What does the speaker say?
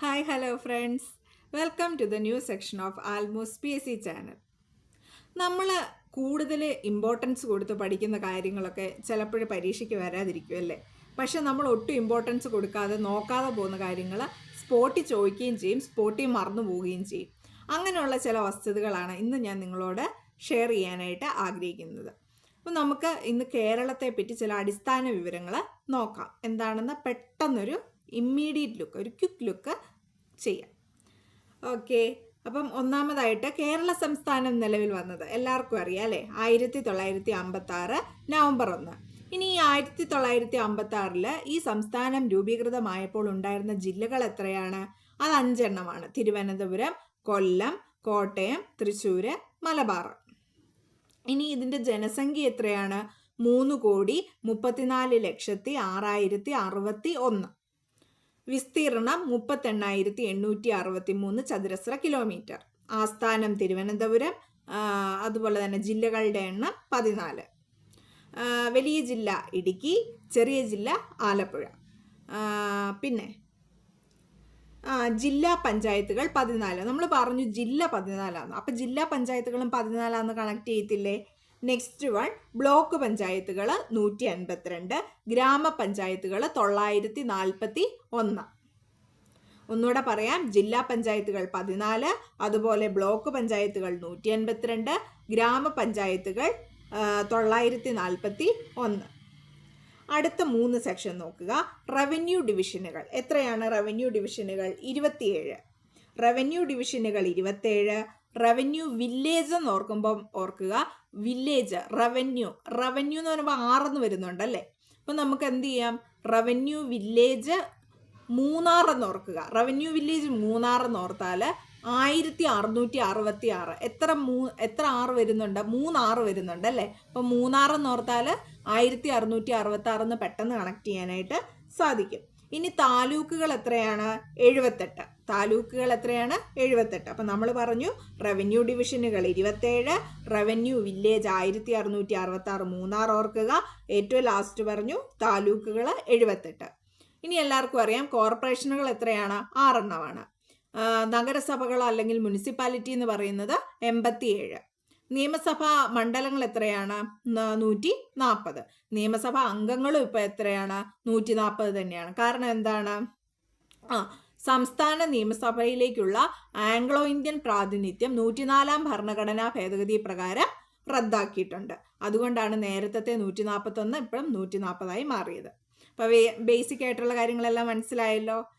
Hi, hello friends. Welcome to the new section of Almost PSC channel. നമ്മൾ കൂടുതൽ importance കൊടുത്ത് പഠിക്കുന്ന കാര്യങ്ങളൊക്കെ ചിലപ്പോഴും പരീക്ഷയ്ക്ക് വരാതിരിക്കും അല്ലേ. പക്ഷെ നമ്മൾ ഒട്ടും ഇമ്പോർട്ടൻസ് കൊടുക്കാതെ നോക്കാതെ പോകുന്ന കാര്യങ്ങൾ സ്പോട്ടിൽ ചോദിക്കുകയും ചെയ്യും, സ്പോട്ടിൽ മറന്നു പോവുകയും ചെയ്യും. അങ്ങനെയുള്ള ചില വസ്തുതകളാണ് ഇന്ന് ഞാൻ നിങ്ങളോട് ഷെയർ ചെയ്യാനായിട്ട് ആഗ്രഹിക്കുന്നത്. അപ്പോൾ നമുക്ക് ഇന്ന് കേരളത്തെ പറ്റി ചില അടിസ്ഥാന വിവരങ്ങൾ നോക്കാം. എന്താണെന്ന് പെട്ടെന്നൊരു ഇമ്മീഡിയറ്റ് ലുക്ക്, ഒരു ക്വിക്ക് ലുക്ക് ചെയ്യാം. ഓക്കെ, അപ്പം ഒന്നാമതായിട്ട് കേരള സംസ്ഥാനം നിലവിൽ വന്നത് എല്ലാവർക്കും അറിയാം അല്ലേ, 1956 നവംബർ 1. ഇനി ഈ 1956 ഈ സംസ്ഥാനം രൂപീകൃതമായപ്പോൾ ഉണ്ടായിരുന്ന ജില്ലകൾ എത്രയാണ്? അത് 5 എണ്ണമാണ്. തിരുവനന്തപുരം, കൊല്ലം, കോട്ടയം, തൃശ്ശൂർ, മലബാർ. ഇനി ഇതിൻ്റെ ജനസംഖ്യ എത്രയാണ്? 3,34,06,061. വിസ്തീർണം 38,863 ചതുരശ്ര കിലോമീറ്റർ. ആസ്ഥാനം തിരുവനന്തപുരം. അതുപോലെ തന്നെ ജില്ലകളുടെ എണ്ണം 14. വലിയ ജില്ല ഇടുക്കി, ചെറിയ ജില്ല ആലപ്പുഴ. പിന്നെ ജില്ലാ പഞ്ചായത്തുകൾ 14. നമ്മൾ പറഞ്ഞു ജില്ല 14 അപ്പം ജില്ലാ പഞ്ചായത്തുകളും 14 കണക്ട് ചെയ്യത്തില്ലേ? നെക്സ്റ്റ് വൺ, ബ്ലോക്ക് പഞ്ചായത്തുകൾ 152, ഗ്രാമപഞ്ചായത്തുകൾ 941. ഒന്നുകൂടെ പറയാം, ജില്ലാ പഞ്ചായത്തുകൾ 14, അതുപോലെ ബ്ലോക്ക് പഞ്ചായത്തുകൾ 152, ഗ്രാമപഞ്ചായത്തുകൾ 941. അടുത്ത 3 സെക്ഷൻ നോക്കുക. റവന്യൂ ഡിവിഷനുകൾ എത്രയാണ്? റവന്യൂ ഡിവിഷനുകൾ 27. റവന്യൂ ഡിവിഷനുകൾ 27. റവന്യൂ വില്ലേജ് എന്ന് ഓർക്കുക, വില്ലേജ് റവന്യൂ എന്ന് പറയുമ്പോൾ 6 വരുന്നുണ്ടല്ലേ. അപ്പം നമുക്ക് എന്ത് ചെയ്യാം? റവന്യൂ വില്ലേജ് മൂന്നാർ എന്ന് ഓർക്കുക. റവന്യൂ വില്ലേജ് മൂന്നാർ എന്ന് ഓർത്താൽ 1666. എത്ര 6 വരുന്നുണ്ട്? 3 6 വരുന്നുണ്ട് അല്ലേ. അപ്പം മൂന്നാർ എന്ന് ഓർത്താൽ 1666 പെട്ടെന്ന് കണക്ട് ചെയ്യാനായിട്ട് സാധിക്കും. ഇനി താലൂക്കുകൾ എത്രയാണ്? 78. താലൂക്കുകൾ എത്രയാണ്? 78. അപ്പം നമ്മൾ പറഞ്ഞു റവന്യൂ ഡിവിഷനുകൾ 27, റവന്യൂ വില്ലേജ് 1666 മൂന്നാർ ഓർക്കുക. ഏറ്റവും ലാസ്റ്റ് പറഞ്ഞു താലൂക്കുകൾ 78. ഇനി എല്ലാവർക്കും അറിയാം കോർപ്പറേഷനുകൾ എത്രയാണ്? 6 എണ്ണമാണ്. നഗരസഭകൾ അല്ലെങ്കിൽ മുനിസിപ്പാലിറ്റി എന്ന് പറയുന്നത് 87. നിയമസഭാ മണ്ഡലങ്ങൾ എത്രയാണ്? 140. നിയമസഭാ അംഗങ്ങളും ഇപ്പം എത്രയാണ്? 140 തന്നെയാണ്. കാരണം എന്താണ്? സംസ്ഥാന നിയമസഭയിലേക്കുള്ള ആംഗ്ലോ ഇന്ത്യൻ പ്രാതിനിധ്യം 104 ഭരണഘടനാ ഭേദഗതി പ്രകാരം റദ്ദാക്കിയിട്ടുണ്ട്. അതുകൊണ്ടാണ് നേരത്തെ 141 ഇപ്പോഴും 140 മാറിയത്. അപ്പോൾ ബേസിക് ആയിട്ടുള്ള കാര്യങ്ങളെല്ലാം മനസ്സിലായല്ലോ.